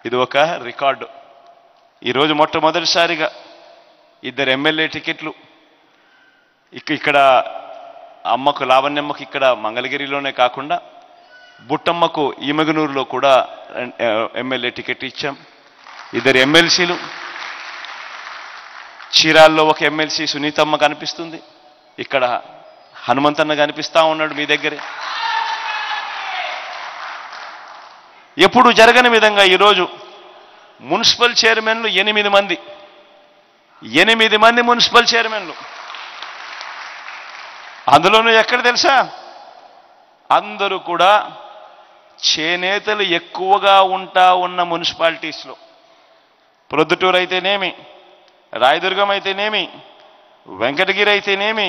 ఇది ఒక రికార్డు. ఈరోజు మొట్టమొదటిసారిగా 2 ఎమ్మెల్యే టికెట్లు ఇక్కడ అమ్మకు లావణ్యమ్మకు ఇక్కడ మంగళగిరిలోనే కాకుండా బుట్టమ్మకు ఈమగనూరులో కూడా ఎమ్మెల్యే టికెట్ ఇచ్చాం. 2 ఎమ్మెల్సీలు, చీరాల్లో ఒక ఎమ్మెల్సీ సునీతమ్మ కనిపిస్తుంది, ఇక్కడ హనుమంతన్న కనిపిస్తా ఉన్నాడు మీ దగ్గరే. ఎప్పుడు జరగని విధంగా ఈరోజు మున్సిపల్ చైర్మన్లు 8 మంది, 8 మంది మున్సిపల్ చైర్మన్లు. అందులోనూ ఎక్కడ తెలుసా, అందరూ కూడా చేనేతలు ఎక్కువగా ఉన్న మున్సిపాలిటీస్లో, ప్రొద్దుటూరు అయితేనేమి, రాయదుర్గం అయితేనేమి, వెంకటగిరి అయితేనేమి,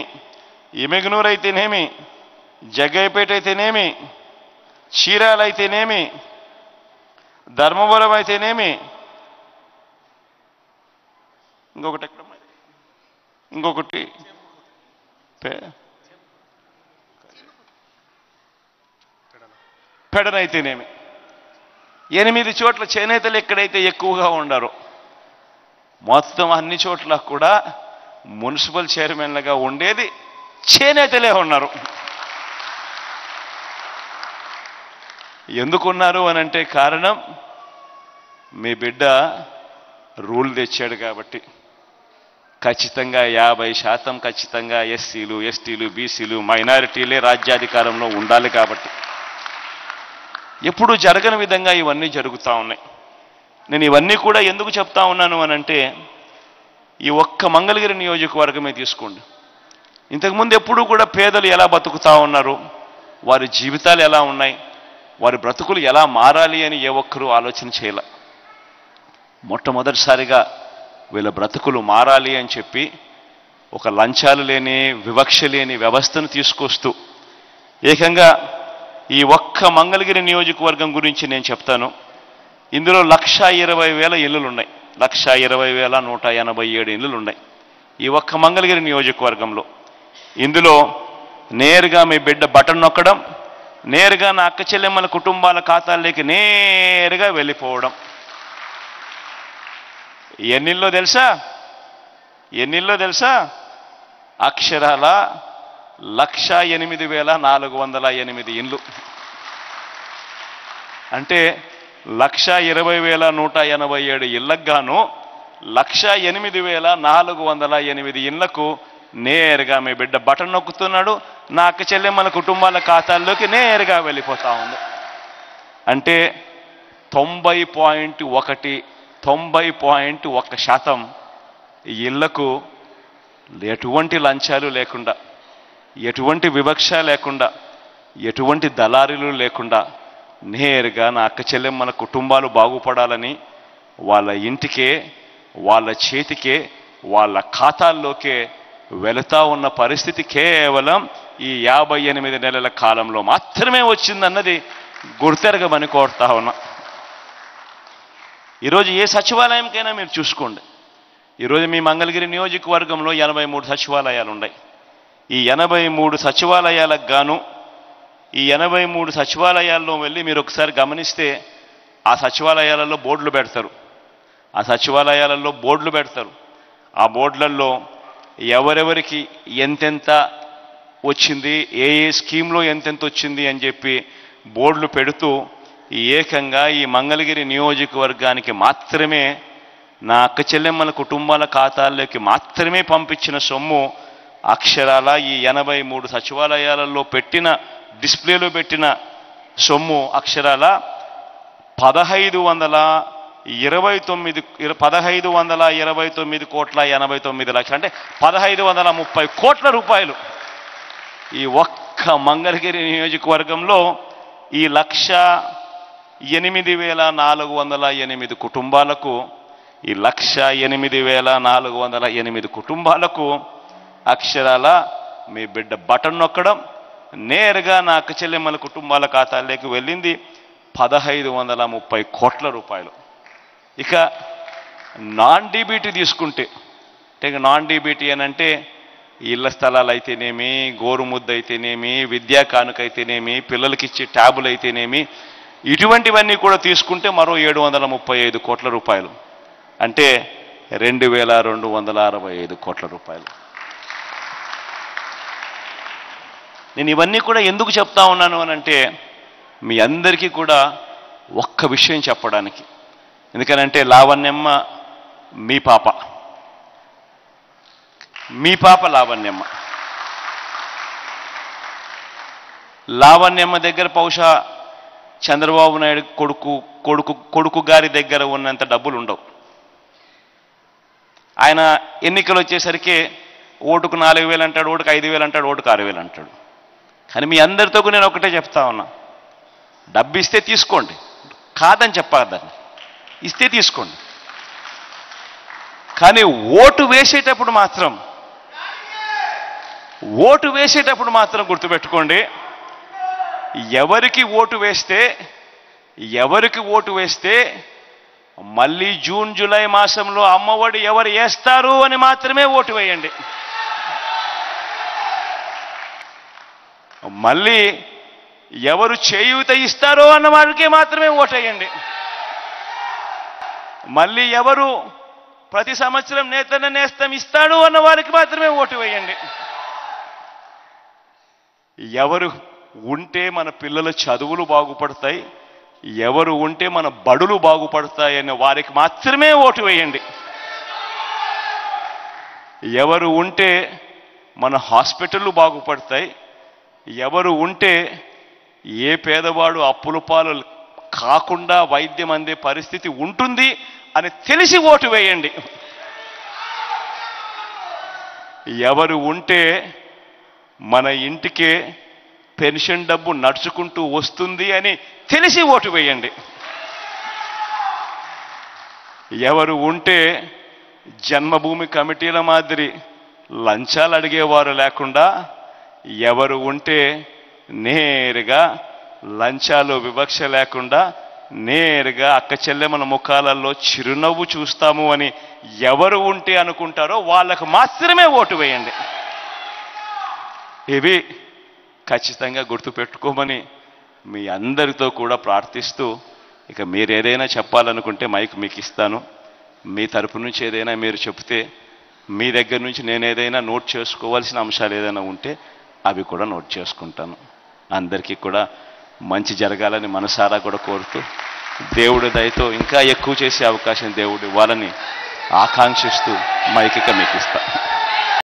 ఇమెగనూరు అయితేనేమి, జగ్గయ్యపేట అయితేనేమి, చీరాల అయితేనేమి, ధర్మవరం అయితేనేమి, ఇంకొకటి పెడనైతేనేమి, 8 చోట్ల చేనేతలు ఎక్కడైతే ఎక్కువగా ఉండారో మొత్తం అన్ని చోట్ల కూడా మున్సిపల్ చైర్మన్లుగా ఉండేది చేనేతలే ఉన్నారు. ఎందుకున్నారు అనంటే కారణం మీ బిడ్డ రూల్ తెచ్చాడు కాబట్టి. ఖచ్చితంగా 50% ఖచ్చితంగా ఎస్సీలు, ఎస్టీలు, బీసీలు, మైనారిటీలే రాజ్యాధికారంలో ఉండాలి కాబట్టి ఎప్పుడు జరగని విధంగా ఇవన్నీ జరుగుతూ ఉన్నాయి. నేను ఇవన్నీ కూడా ఎందుకు చెప్తా ఉన్నాను అనంటే, ఈ ఒక్క మంగళగిరి నియోజకవర్గమే తీసుకోండి. ఇంతకుముందు ఎప్పుడూ కూడా పేదలు ఎలా బతుకుతూ ఉన్నారు, వారి జీవితాలు ఎలా ఉన్నాయి, వారి బ్రతుకులు ఎలా మారాలి అని ఏ ఒక్కరూ ఆలోచన చేయాల. మొట్టమొదటిసారిగా వీళ్ళ బ్రతుకులు మారాలి అని చెప్పి ఒక లంచాలు లేని, వివక్ష లేని వ్యవస్థను తీసుకొస్తూ ఏకంగా ఈ ఒక్క మంగళగిరి నియోజకవర్గం గురించి నేను చెప్తాను. ఇందులో 1,20,000 ఇళ్ళు ఉన్నాయి, 1,20,187 ఇళ్ళు ఉన్నాయి ఈ ఒక్క మంగళగిరి నియోజకవర్గంలో. ఇందులో నేరుగా మీ బిడ్డ బటన్ నొక్కడం, నేరుగా నా అక్క చెల్లెమ్మల కుటుంబాల ఖాతాల్లోకి నేరుగా వెళ్ళిపోవడం. ఎన్నిల్లో తెలుసా? అక్షరాల 1,08,408 ఇండ్లు. అంటే 1,20,187 ఇళ్లకు గాను 1,08,408 ఇళ్లకు నేరుగా మీ బిడ్డ బటన్ నొక్కుతున్నాడు, నా అక్క చెల్లెమ్మల కుటుంబాల ఖాతాల్లోకి నేరుగా వెళ్ళిపోతా ఉంది. అంటే 90.1% ఇళ్లకు ఎటువంటి లంచాలు లేకుండా, ఎటువంటి వివక్ష లేకుండా, ఎటువంటి దళారీలు లేకుండా నేరుగా నా అక్క చెల్లెమ్మల కుటుంబాలు బాగుపడాలని వాళ్ళ ఇంటికే, వాళ్ళ చేతికే, వాళ్ళ ఖాతాల్లోకే వెళుతూ ఉన్న పరిస్థితి కేవలం ఈ 58 నెలల కాలంలో మాత్రమే వచ్చిందన్నది గుర్తెరగమని కోరుతా ఉన్నా. ఈరోజు ఏ సచివాలయంకైనా మీరు చూసుకోండి. ఈరోజు మీ మంగళగిరి నియోజకవర్గంలో 83 సచివాలయాలు ఉన్నాయి. ఈ 83 సచివాలయాలకు గాను ఈ 83 సచివాలయాల్లో వెళ్ళి మీరు ఒకసారి గమనిస్తే ఆ సచివాలయాలలో బోర్డులు పెడతారు. ఆ బోర్డులలో ఎవరెవరికి ఎంతెంత వచ్చింది, ఏ స్కీమ్లో ఎంతెంత వచ్చింది అని చెప్పి బోర్డులు పెడుతూ ఏకంగా ఈ మంగళగిరి నియోజకవర్గానికి మాత్రమే, నా అక్క చెల్లెమ్మల కుటుంబాల ఖాతాల్లోకి మాత్రమే పంపించిన సొమ్ము అక్షరాల ఈ 83 సచివాలయాలలో డిస్ప్లేలో పెట్టిన సొమ్ము అక్షరాల 1,529 కోట్ల 89 లక్షలు, అంటే 1,530 కోట్ల రూపాయలు. ఈ ఒక్క మంగళగిరి నియోజకవర్గంలో ఈ 1,08,408 కుటుంబాలకు, ఈ 1,08,408 కుటుంబాలకు అక్షరాల మీ బిడ్డ బటన్ నొక్కడం, నేరుగా నా అక్క చెల్లెమ్మల కుటుంబాల ఖాతాల్లోకి వెళ్ళింది 1,530 కోట్ల రూపాయలు. ఇక నాన్ డీబీటీ తీసుకుంటే, నాన్ డీబీటీ అని అంటే ఇళ్ల స్థలాలు అయితేనేమి, గోరుముద్ద అయితేనేమి, విద్యా కానుక అయితేనేమి, పిల్లలకి ఇచ్చే ట్యాబులు అయితేనేమి, ఇటువంటివన్నీ కూడా తీసుకుంటే మరో 735 కోట్ల రూపాయలు, అంటే 2265 కోట్ల రూపాయలు. నేను ఇవన్నీ కూడా ఎందుకు చెప్తా ఉన్నాను అనంటే మీ అందరికీ కూడా ఒక్క విషయం చెప్పడానికి. ఎందుకనంటే లావణ్యమ్మ మీ పాప లావణ్యమ్మ దగ్గర బహుశా చంద్రబాబు నాయుడు కొడుకు గారి దగ్గర ఉన్నంత డబ్బులు ఉండవు. ఆయన ఎన్నికలు వచ్చేసరికి ఓటుకు 4,000 అంటాడు, ఓటుకు 5,000 అంటాడు, ఓటుకు 6,000 అంటాడు. కానీ మీ అందరితో నేను ఒకటే చెప్తా ఉన్నా, డబ్బు ఇస్తే తీసుకోండి, కాదని చెప్పాదని, ఇస్తే తీసుకోండి. కానీ ఓటు వేసేటప్పుడు మాత్రం గుర్తుపెట్టుకోండి, ఎవరికి ఓటు వేస్తే మళ్ళీ జూన్ జూలై మాసంలో అమ్మఒడి ఎవరు వేస్తారు అని మాత్రమే ఓటు వేయండి. మళ్ళీ ఎవరు చేయూత ఇస్తారో అన్న వాడికే మాత్రమే ఓటు వేయండి. మళ్ళీ ఎవరు ప్రతి సంవత్సరం నేతన్న నేస్తం ఇస్తాడు అన్న వారికి మాత్రమే ఓటు వేయండి. ఎవరు ఉంటే మన పిల్లల చదువులు బాగుపడతాయి, ఎవరు ఉంటే మన బడులు బాగుపడతాయి అనే వారికి మాత్రమే ఓటు వేయండి. ఎవరు ఉంటే మన హాస్పిటళ్ళు బాగుపడతాయి, ఎవరు ఉంటే ఏ పేదవాడు అప్పుల పాలు కాకుండా వైద్యం అందే పరిస్థితి ఉంటుంది అని తెలిసి ఓటు వేయండి. ఎవరు ఉంటే మన ఇంటికే పెన్షన్ డబ్బు నడుచుకుంటూ వస్తుంది అని తెలిసి ఓటు వేయండి. ఎవరు ఉంటే జన్మభూమి కమిటీల మాదిరి లంచాలు అడిగేవారు లేకుండా, ఎవరు ఉంటే నేరుగా లంచాలు వివక్ష లేకుండా నేరుగా అక్క చెల్లెమల ముఖాలలో చిరునవ్వు చూస్తాము అని ఎవరు ఉంటే అనుకుంటారో వాళ్ళకు మాత్రమే ఓటు వేయండి. ఇవి ఖచ్చితంగా గుర్తుపెట్టుకోమని మీ అందరితో కూడా ప్రార్థిస్తూ, ఇక మీరు ఏదైనా చెప్పాలనుకుంటే మైక్ మీకు ఇస్తాను. మీ తరపు నుంచి ఏదైనా మీరు చెప్తే, మీ దగ్గర నుంచి నేను ఏదైనా నోట్ చేసుకోవాల్సిన అంశాలు ఏదైనా ఉంటే అవి కూడా నోట్ చేసుకుంటాను. అందరికీ కూడా మంచి జరగాలని మనసారా కూడా కోరుతూ, దేవుడి దయతో ఇంకా ఎక్కువ చేసే అవకాశం దేవుడు ఇవ్వాలని ఆకాంక్షిస్తూ మైక్ ఇక మీకు ఇస్తాను.